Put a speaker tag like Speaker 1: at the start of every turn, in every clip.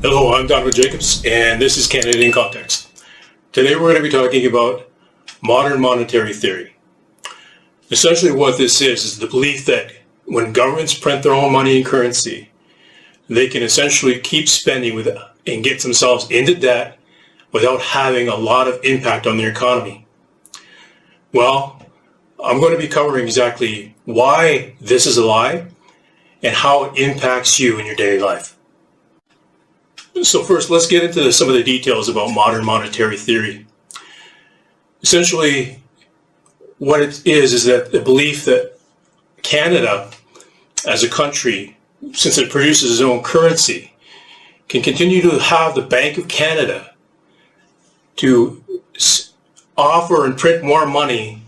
Speaker 1: Hello, I'm Donovan Jacobs, and this is Canada in Context. Today we're going to be talking about modern monetary theory. Essentially what this is the belief that when governments print their own money and currency, they can essentially keep spending and get themselves into debt without having a lot of impact on their economy. Well, I'm going to be covering exactly why this is a lie and how it impacts you in your daily life. So first, let's get into some of the details about modern monetary theory. Essentially, what it is that the belief that Canada, as a country, since it produces its own currency, can continue to have the Bank of Canada to offer and print more money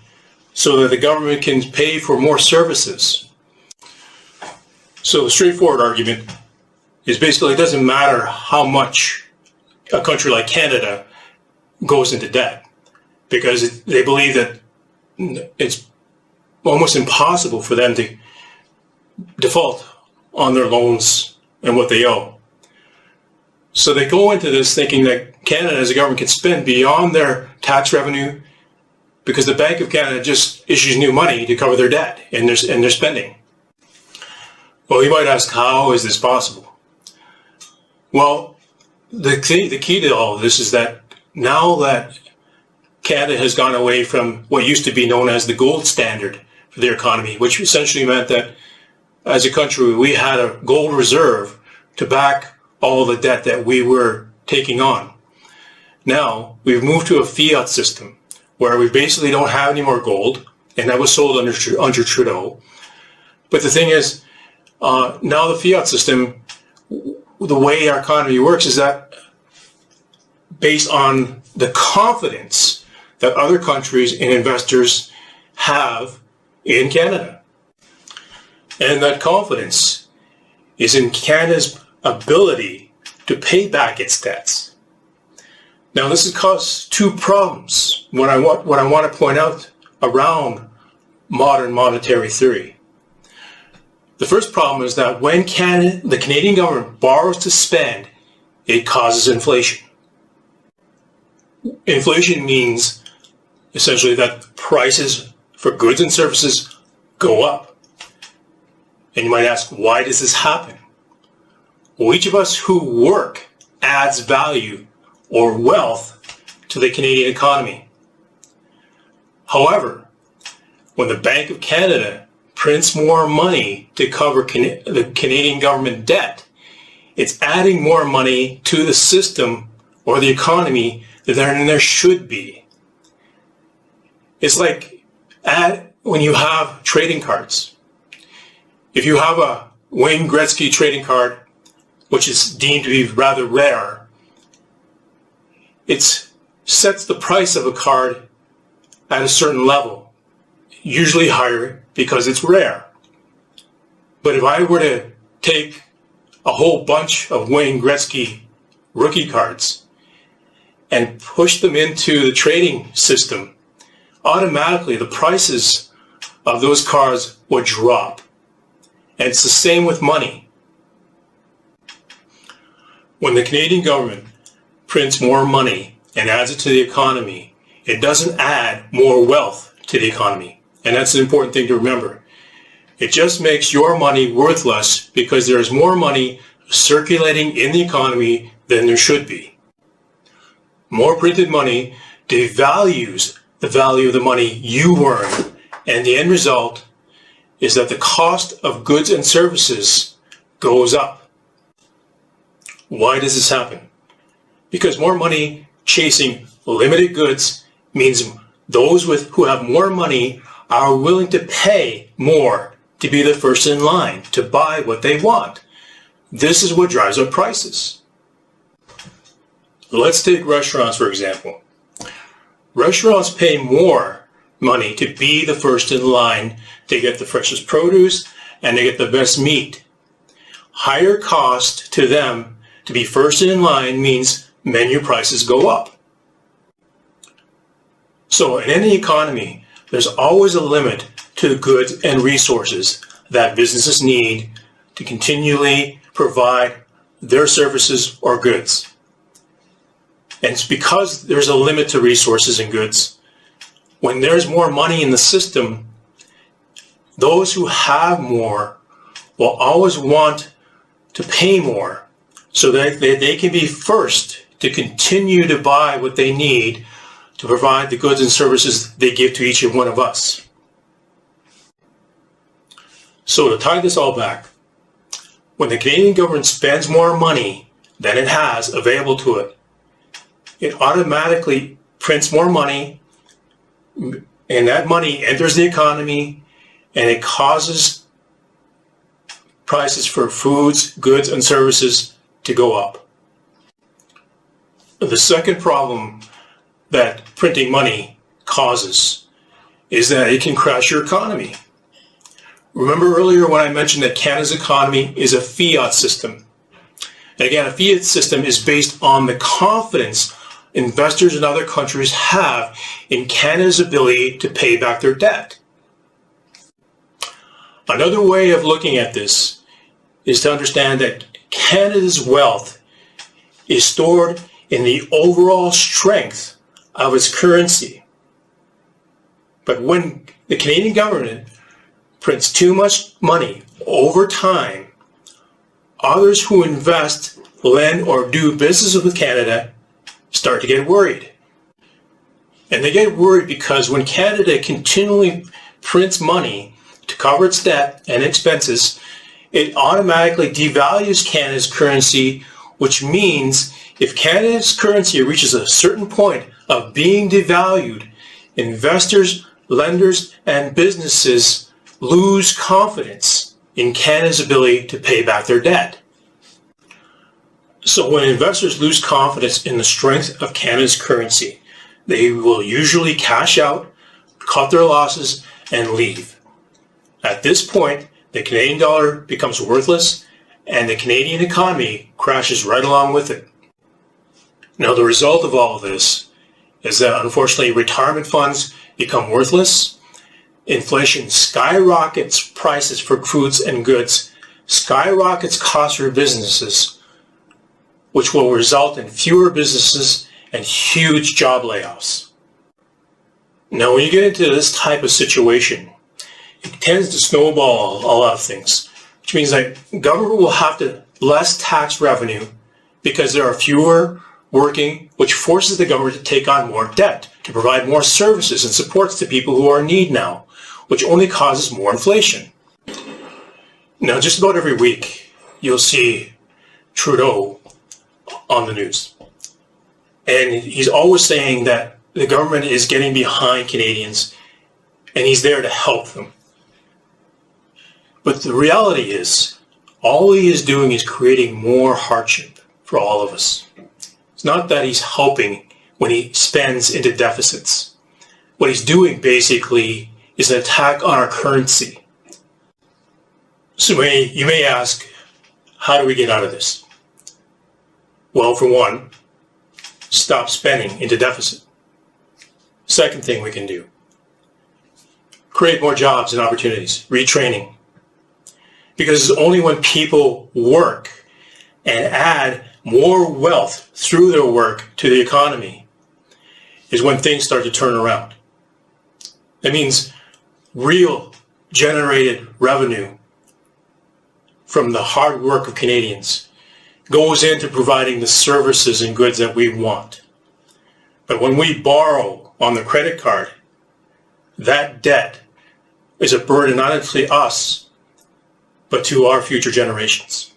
Speaker 1: so that the government can pay for more services. So the straightforward argument is basically it doesn't matter how much a country like Canada goes into debt, because they believe that it's almost impossible for them to default on their loans and what they owe. So they go into this thinking that Canada as a government can spend beyond their tax revenue because the Bank of Canada just issues new money to cover their debt and their spending. Well, you might ask, how is this possible? Well, the key to all of this is that now that Canada has gone away from what used to be known as the gold standard for their economy, which essentially meant that as a country we had a gold reserve to back all the debt that we were taking on. Now we've moved to a fiat system where we basically don't have any more gold, and that was sold under Trudeau. But the thing is, now the fiat system, the way our economy works is that based on the confidence that other countries and investors have in Canada. And that confidence is in Canada's ability to pay back its debts. Now this has caused two problems. What I want to point out around modern monetary theory. The first problem is that when the Canadian government borrows to spend, it causes inflation. Inflation means essentially that prices for goods and services go up. And you might ask, why does this happen? Well, each of us who work adds value or wealth to the Canadian economy. However, when the Bank of Canada prints more money to cover the Canadian government debt, it's adding more money to the system or the economy than there should be. It's like when you have trading cards. If you have a Wayne Gretzky trading card, which is deemed to be rather rare, it sets the price of a card at a certain level, usually higher because it's rare. But if I were to take a whole bunch of Wayne Gretzky rookie cards and push them into the trading system, automatically the prices of those cards would drop. And it's the same with money. When the Canadian government prints more money and adds it to the economy, it doesn't add more wealth to the economy. And that's an important thing to remember. It just makes your money worthless because there is more money circulating in the economy than there should be. More printed money devalues the value of the money you earn, and the end result is that the cost of goods and services goes up. Why does this happen? Because more money chasing limited goods means those who have more money are willing to pay more to be the first in line to buy what they want. This is what drives up prices. Let's take restaurants, for example. Restaurants pay more money to be the first in line to get the freshest produce and to get the best meat. Higher cost to them to be first in line means menu prices go up. So in any economy, there's always a limit to the goods and resources that businesses need to continually provide their services or goods. And it's because there's a limit to resources and goods. When there's more money in the system, those who have more will always want to pay more so that they can be first to continue to buy what they need to provide the goods and services they give to each and one of us. So to tie this all back, when the Canadian government spends more money than it has available to it, it automatically prints more money, and that money enters the economy, and it causes prices for foods, goods, and services to go up. The second problem that printing money causes is that it can crash your economy. Remember earlier when I mentioned that Canada's economy is a fiat system. And again, a fiat system is based on the confidence investors in other countries have in Canada's ability to pay back their debt. Another way of looking at this is to understand that Canada's wealth is stored in the overall strength of its currency. But when the Canadian government prints too much money over time, others who invest, lend, or do business with Canada start to get worried. And they get worried because when Canada continually prints money to cover its debt and expenses, it automatically devalues Canada's currency, which means if Canada's currency reaches a certain point of being devalued, investors, lenders, and businesses lose confidence in Canada's ability to pay back their debt. So when investors lose confidence in the strength of Canada's currency, they will usually cash out, cut their losses, and leave. At this point, the Canadian dollar becomes worthless, and the Canadian economy crashes right along with it. Now, the result of all of this is that, unfortunately, retirement funds become worthless, inflation skyrockets prices for foods and goods, skyrockets costs for businesses, which will result in fewer businesses and huge job layoffs. Now, when you get into this type of situation, it tends to snowball a lot of things, which means that government will have to less tax revenue because there are fewer working, which forces the government to take on more debt to provide more services and supports to people who are in need now, which only causes more inflation. Now, just about every week, you'll see Trudeau on the news. And he's always saying that the government is getting behind Canadians and he's there to help them. But the reality is, all he is doing is creating more hardship for all of us. It's not that he's helping when he spends into deficits. What he's doing basically is an attack on our currency. So you may ask, how do we get out of this? Well, for one, stop spending into deficit. Second thing we can do, create more jobs and opportunities, retraining. Because it's only when people work and add more wealth through their work to the economy is when things start to turn around. That means real generated revenue from the hard work of Canadians goes into providing the services and goods that we want. But when we borrow on the credit card, that debt is a burden not only to us, but to our future generations.